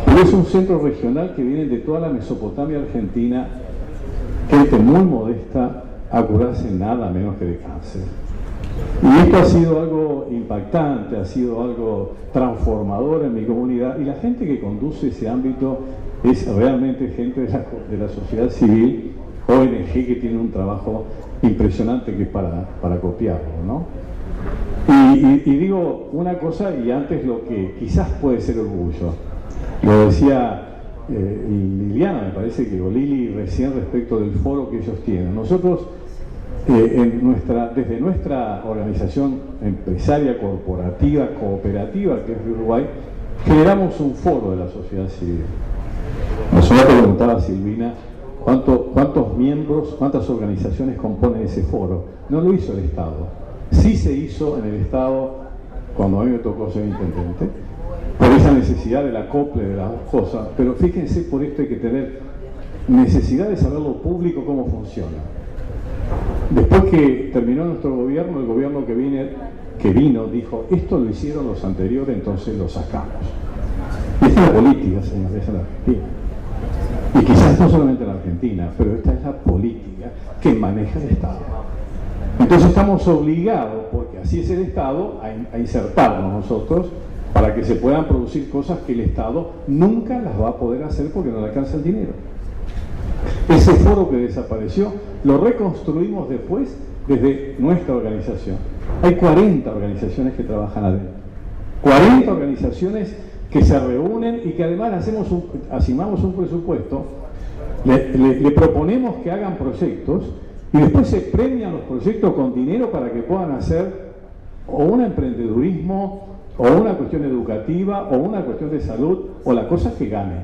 pero es un centro regional que viene de toda la Mesopotamia argentina, gente muy modesta, a curarse nada menos que de cáncer. Y esto ha sido algo impactante, ha sido algo transformador en mi comunidad, y la gente que conduce ese ámbito es realmente gente de la sociedad civil, ONG, que tiene un trabajo impresionante que es para copiarlo, ¿no? Y digo una cosa, y antes lo que quizás puede ser orgullo. Lo decía Liliana, me parece que, o Lili recién, respecto del foro que ellos tienen. Nosotros, desde nuestra organización empresaria, corporativa, cooperativa, que es Uruguay, generamos un foro de la sociedad civil. Nosotros preguntaba Silvina, ¿cuántos miembros, cuántas organizaciones componen ese foro? No lo hizo el Estado. Sí se hizo en el Estado, cuando a mí me tocó ser intendente, por esa necesidad del acople de las dos cosas, pero fíjense, por esto hay que tener necesidad de saber lo público cómo funciona. Después que terminó nuestro gobierno, el gobierno que vino dijo, esto lo hicieron los anteriores, entonces lo sacamos. Y esta es la política, señores, esa es la Argentina. Y quizás no solamente en la Argentina, pero esta es la política que maneja el Estado. Entonces estamos obligados, porque así es el Estado, a insertarnos nosotros para que se puedan producir cosas que el Estado nunca las va a poder hacer porque no le alcanza el dinero. Ese foro que desapareció lo reconstruimos después desde nuestra organización. Hay 40 organizaciones que trabajan adentro. 40 organizaciones que se reúnen y que además asignamos un presupuesto, le proponemos que hagan proyectos y después se premian los proyectos con dinero para que puedan hacer o un emprendedurismo, o una cuestión educativa, o una cuestión de salud, o la cosa que gane,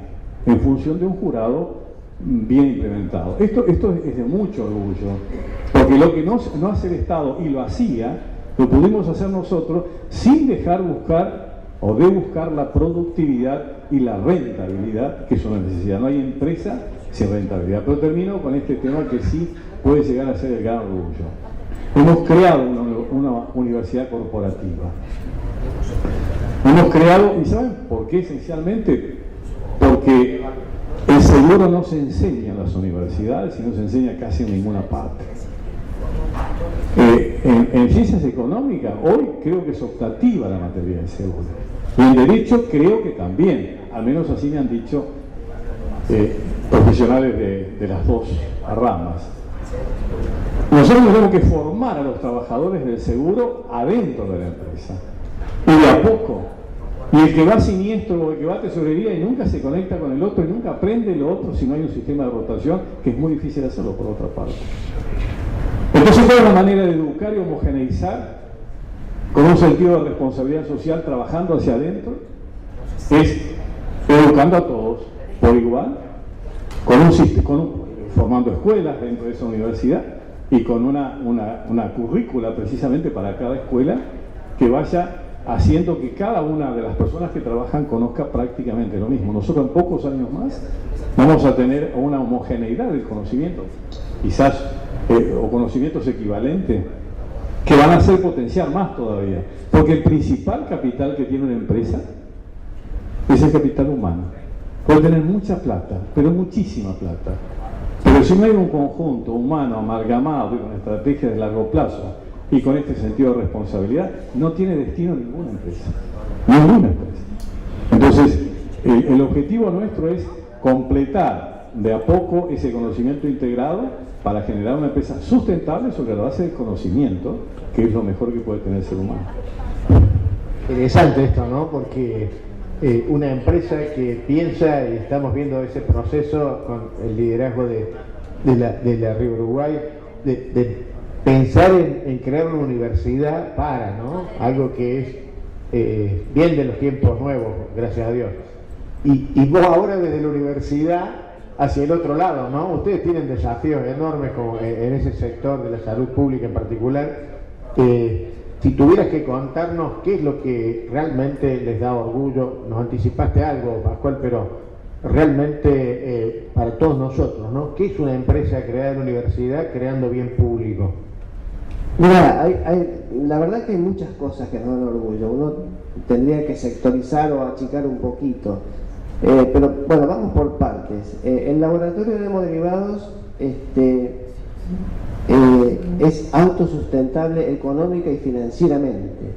en función de un jurado bien implementado. Esto es de mucho orgullo, porque lo que no hace el Estado, y lo hacía, lo pudimos hacer nosotros, sin dejar de buscar la productividad y la rentabilidad, que es una necesidad. No hay empresa sin rentabilidad. Pero termino con este tema que sí puede llegar a ser el gran orgullo. Hemos creado una universidad corporativa. Hemos creado, ¿y saben por qué esencialmente? Porque el seguro no se enseña en las universidades y no se enseña casi en ninguna parte. En ciencias económicas, hoy creo que es optativa la materia de seguro. Y en derecho creo que también, al menos así me han dicho profesionales de las dos ramas. Nosotros tenemos que formar a los trabajadores del seguro adentro de la empresa. Y de a poco. Y el que va siniestro o el que va a tesorería y nunca se conecta con el otro y nunca aprende lo otro si no hay un sistema de rotación, que es muy difícil hacerlo por otra parte. Entonces, ¿cuál es la manera de educar y homogeneizar con un sentido de responsabilidad social trabajando hacia adentro? Es educando a todos por igual, formando escuelas dentro de esa universidad y con una currícula precisamente para cada escuela que vaya haciendo que cada una de las personas que trabajan conozca prácticamente lo mismo. Nosotros en pocos años más vamos a tener una homogeneidad del conocimiento, quizás, o conocimientos equivalentes, que van a hacer potenciar más todavía. Porque el principal capital que tiene una empresa es el capital humano. Puede tener mucha plata, pero muchísima plata. Pero si no hay un conjunto humano amalgamado y con estrategias de largo plazo y con este sentido de responsabilidad, no tiene destino ninguna empresa. Ninguna empresa. Entonces, el objetivo nuestro es completar de a poco ese conocimiento integrado para generar una empresa sustentable sobre la base del conocimiento, que es lo mejor que puede tener el ser humano. Interesante esto, ¿no? Porque una empresa que piensa, y estamos viendo ese proceso con el liderazgo de la Río Uruguay, de pensar en crear una universidad ¿no? Algo que es bien de los tiempos nuevos, gracias a Dios. Y vos ahora desde la universidad hacia el otro lado, ¿no? Ustedes tienen desafíos enormes en ese sector de la salud pública en particular. Si tuvieras que contarnos qué es lo que realmente les da orgullo, nos anticipaste algo, Pascual, pero realmente para todos nosotros, ¿no? ¿Qué es una empresa creada en la universidad creando bien público? Mira, la verdad que hay muchas cosas que nos dan orgullo. Uno tendría que sectorizar o achicar un poquito. Pero bueno, vamos por partes. El laboratorio de hemoderivados es autosustentable económica y financieramente.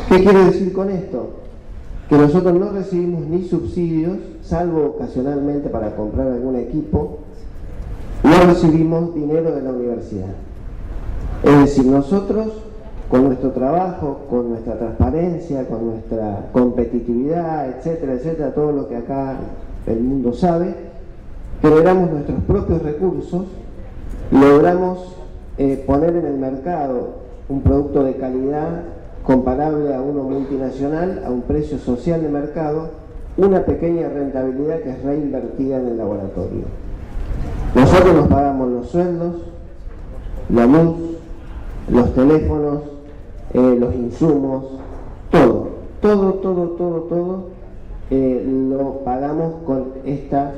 ¿Qué quiero decir con esto? Que nosotros no recibimos ni subsidios, salvo ocasionalmente para comprar algún equipo, no recibimos dinero de la universidad. Es decir, nosotros con nuestro trabajo, con nuestra transparencia, con nuestra competitividad, etcétera, etcétera, todo lo que acá el mundo sabe, generamos nuestros propios recursos, logramos poner en el mercado un producto de calidad comparable a uno multinacional, a un precio social de mercado, una pequeña rentabilidad que es reinvertida en el laboratorio. Nosotros nos pagamos los sueldos, la luz, los teléfonos, los insumos, todo lo pagamos con esta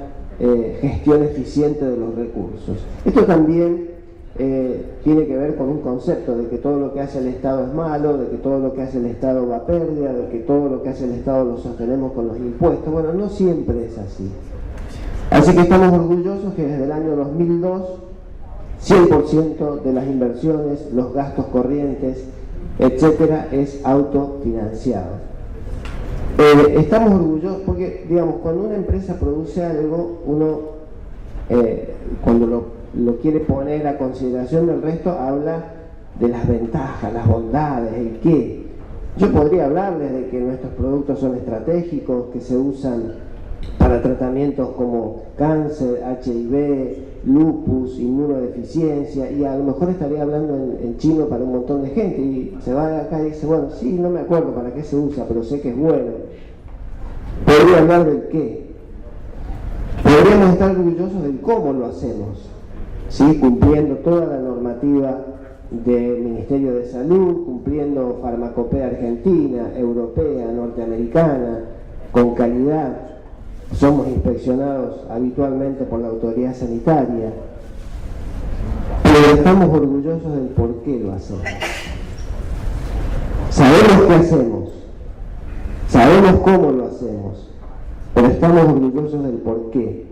gestión eficiente de los recursos. Esto también tiene que ver con un concepto de que todo lo que hace el Estado es malo, de que todo lo que hace el Estado va a pérdida, de que todo lo que hace el Estado lo sostenemos con los impuestos. Bueno, no siempre es así. Así que estamos orgullosos que desde el año 2002 100% de las inversiones, los gastos corrientes, etcétera, es autofinanciado. Estamos orgullosos porque, digamos, cuando una empresa produce algo, uno, cuando lo quiere poner a consideración del resto, habla de las ventajas, las bondades, el qué. Yo podría hablarles de que nuestros productos son estratégicos, que se usan para tratamientos como cáncer, HIV, lupus, inmunodeficiencia, y a lo mejor estaría hablando en chino para un montón de gente, y se va de acá y dice, bueno, sí, no me acuerdo para qué se usa, pero sé que es bueno. Podría hablar del qué. Podríamos estar orgullosos del cómo lo hacemos, ¿sí? Cumpliendo toda la normativa del Ministerio de Salud, cumpliendo farmacopea argentina, europea, norteamericana, con calidad. Somos inspeccionados habitualmente por la autoridad sanitaria, pero estamos orgullosos del por qué lo hacemos. Sabemos qué hacemos, sabemos cómo lo hacemos, pero estamos orgullosos del por qué.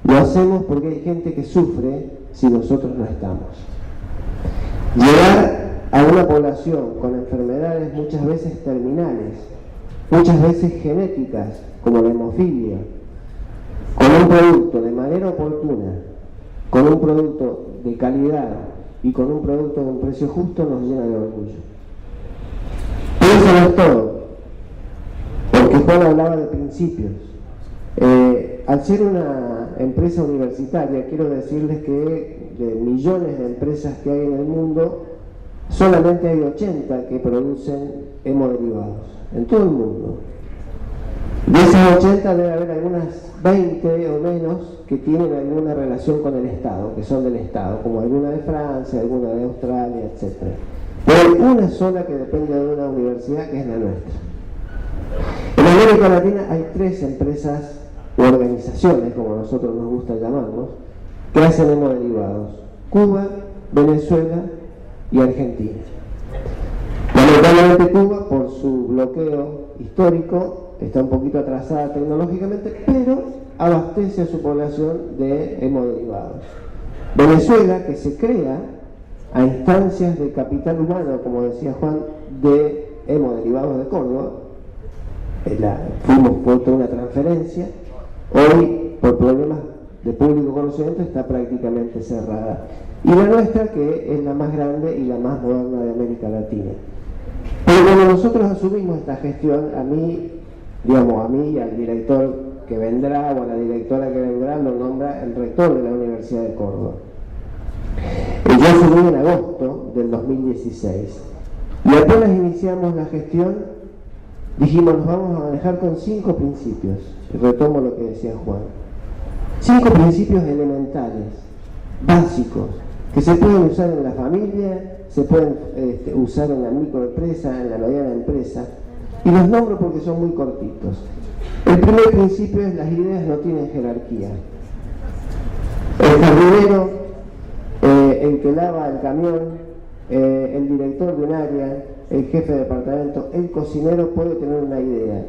Lo hacemos porque hay gente que sufre si nosotros no estamos. Llegar a una población con enfermedades muchas veces terminales, muchas veces genéticas, como la hemofilia, con un producto de manera oportuna, con un producto de calidad y con un producto de un precio justo, nos llena de orgullo. Pero eso no es todo, porque Juan hablaba de principios. Al ser una empresa universitaria, quiero decirles que de millones de empresas que hay en el mundo, solamente hay 80 que producen hemoderivados, en todo el mundo. De esas 80 debe haber algunas 20 o menos que tienen alguna relación con el Estado, que son del Estado, como alguna de Francia, alguna de Australia, etc. Pero hay una sola que depende de una universidad, que es la nuestra. En América Latina hay 3 empresas o organizaciones, como nosotros nos gusta llamarnos, que hacen hemoderivados: Cuba, Venezuela y Argentina. Lamentablemente Cuba, por su bloqueo histórico, está un poquito atrasada tecnológicamente, pero abastece a su población de hemoderivados. Venezuela, que se crea a instancias de capital humano, como decía Juan, de hemoderivados de Córdoba, fue toda una transferencia. Hoy, por problemas de público conocimiento, está prácticamente cerrada. Y la nuestra, que es la más grande y la más moderna de América Latina. Pero cuando nosotros asumimos esta gestión, a mí y al director que vendrá o a la directora que vendrá lo nombra el rector de la Universidad de Córdoba. Yo asumí en agosto del 2016 y apenas iniciamos la gestión dijimos, nos vamos a manejar con 5 principios. Y retomo lo que decía Juan. 5 principios elementales, básicos, que se pueden usar en la familia, se pueden usar en la microempresa, en la mediana empresa, y los nombro porque son muy cortitos. El primer principio es: las ideas no tienen jerarquía. El jardinero, el que lava el camión, el director de un área, el jefe de departamento, el cocinero puede tener una idea.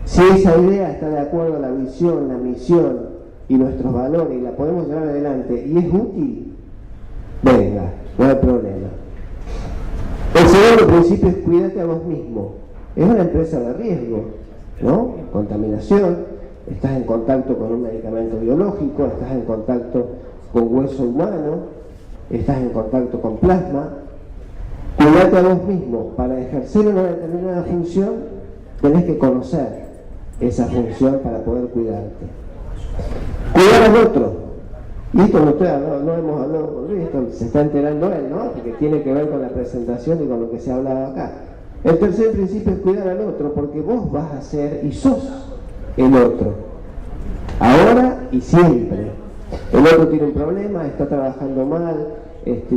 Si esa idea está de acuerdo a la visión, la misión y nuestros valores y la podemos llevar adelante y es útil, venga, no hay problema. El segundo principio es: cuídate a vos mismo. Es una empresa de riesgo, ¿no? Contaminación, estás en contacto con un medicamento biológico, estás en contacto con hueso humano, estás en contacto con plasma. cuidarte a vos mismo. Para ejercer una determinada función, tenés que conocer esa función para poder cuidarte. Cuidar al otro. Y esto no hemos hablado con Luis, esto se está enterando él, ¿no? Porque tiene que ver con la presentación y con lo que se ha hablado acá. El tercer principio es cuidar al otro, porque vos vas a ser y sos el otro, ahora y siempre. El otro tiene un problema, está trabajando mal,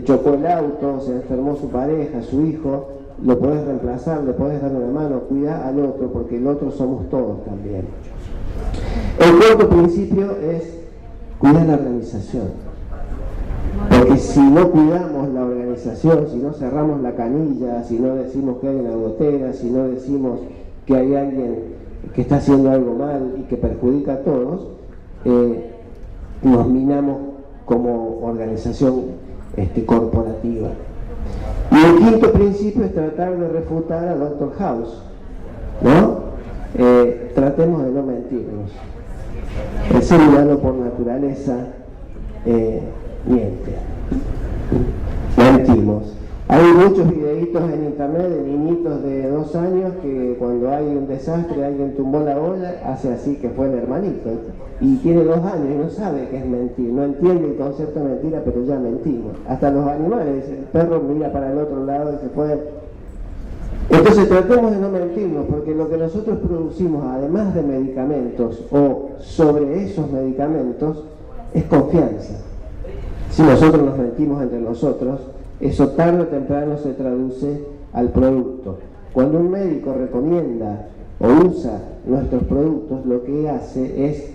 chocó el auto, se enfermó su pareja, su hijo, lo podés reemplazar, le podés dar una mano, cuida al otro, porque el otro somos todos también. El cuarto principio es cuidar la organización, porque si no cuidamos la organización, si no cerramos la canilla, si no decimos que hay una gotera, si no decimos que hay alguien que está haciendo algo mal y que perjudica a todos, nos minamos como organización corporativa. Y el quinto principio es tratar de refutar a Dr. House, ¿no? Tratemos de no mentirnos. El ser humano por naturaleza miente. Mentimos. Hay muchos videitos en internet de niñitos de 2 años que cuando hay un desastre, alguien tumbó la olla, hace así que fue el hermanito. Y tiene 2 años y no sabe qué es mentir, no entiende el concepto de mentira, pero ya mentimos. Hasta los animales, el perro mira para el otro lado y se fue. Entonces tratemos de no mentirnos, porque lo que nosotros producimos, además de medicamentos o sobre esos medicamentos, es confianza. Si nosotros nos mentimos entre nosotros, eso tarde o temprano se traduce al producto. Cuando un médico recomienda o usa nuestros productos, lo que hace es,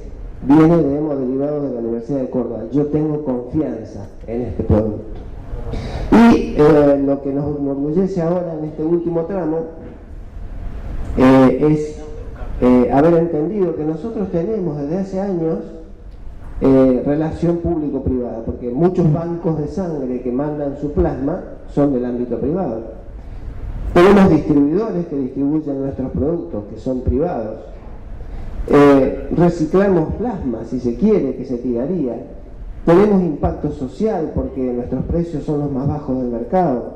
viene de hemoderivados de la Universidad de Córdoba. Yo tengo confianza en este producto. Y lo que nos enorgullece ahora en este último tramo es haber entendido que nosotros tenemos desde hace años relación público-privada, porque muchos bancos de sangre que mandan su plasma son del ámbito privado. Tenemos distribuidores que distribuyen nuestros productos, que son privados. Reciclamos plasma, si se quiere, que se tiraría. Tenemos impacto social porque nuestros precios son los más bajos del mercado,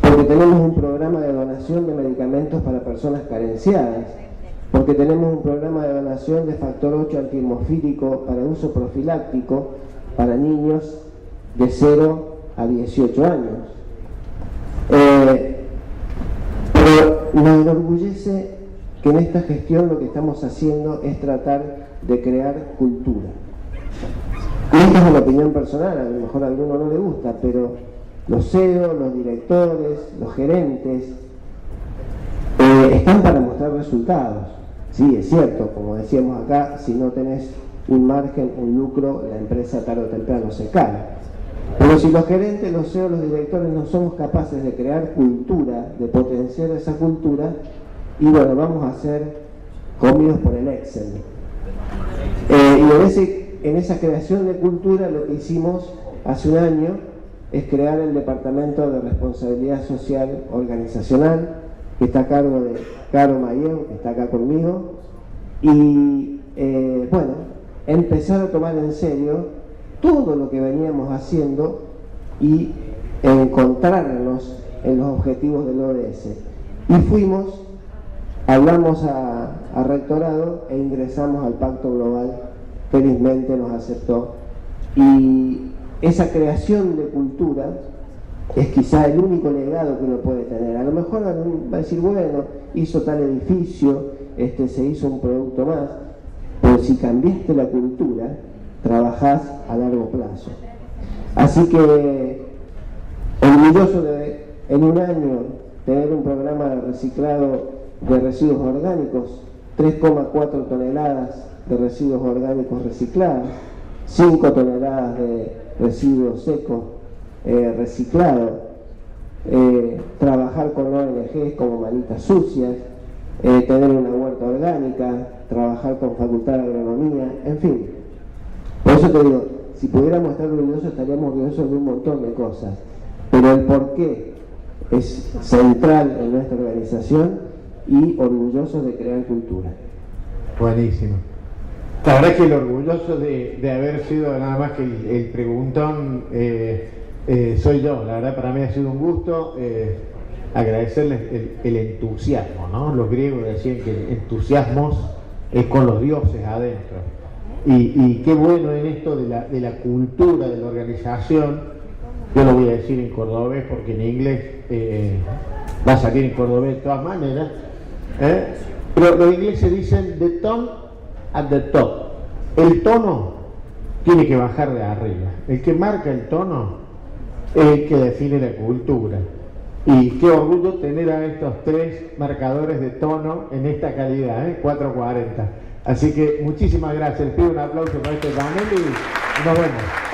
porque tenemos un programa de donación de medicamentos para personas carenciadas, porque tenemos un programa de donación de factor 8 antihemofílico para uso profiláctico para niños de 0 a 18 años. Pero nos enorgullece que en esta gestión lo que estamos haciendo es tratar de crear cultura. Y esta es una opinión personal, a lo mejor a alguno no le gusta, pero los CEO, los directores, los gerentes están para mostrar resultados. Sí, es cierto, como decíamos acá, si no tenés un margen, un lucro, la empresa tarde o temprano se cae. Pero si los gerentes, los CEO, los directores no somos capaces de crear cultura, de potenciar esa cultura, y bueno, vamos a ser comidos por el Excel. Y en esa creación de cultura lo que hicimos hace un año es crear el Departamento de Responsabilidad Social Organizacional, que está a cargo de Caro Mayen, que está acá conmigo, y bueno, empezar a tomar en serio todo lo que veníamos haciendo y encontrarnos en los objetivos del ODS. Y fuimos, hablamos a rectorado e ingresamos al Pacto Global, felizmente nos aceptó, y esa creación de cultura es quizá el único legado que uno puede tener. A lo mejor va a decir, bueno, hizo tal edificio, se hizo un producto más, pero si cambiaste la cultura, trabajás a largo plazo. Así que, orgulloso de, en un año, tener un programa de reciclado de residuos orgánicos, 3,4 toneladas de residuos orgánicos reciclados, 5 toneladas de residuos secos reciclados, trabajar con ONGs como Manitas Sucias, tener una huerta orgánica, trabajar con Facultad de Agronomía, en fin. Por eso te digo, si pudiéramos estar orgullosos, estaríamos orgullosos de un montón de cosas, pero el porqué es central en nuestra organización y orgullosos de crear cultura. Buenísimo. La verdad es que el orgulloso de haber sido nada más que el preguntón soy yo. La verdad para mí ha sido un gusto agradecerles el entusiasmo, ¿no? Los griegos decían que entusiasmos es con los dioses adentro. Y qué bueno en esto de la cultura de la organización. Yo lo voy a decir en cordobés porque en inglés va a salir en cordobés de todas maneras. Pero los ingleses dicen the tone at the top. El tono tiene que bajar de arriba. El que marca el tono es el que define la cultura. Y qué orgullo tener a estos 3 marcadores de tono en esta calidad, 440. Así que muchísimas gracias. Les pido un aplauso para este panel y nos vemos.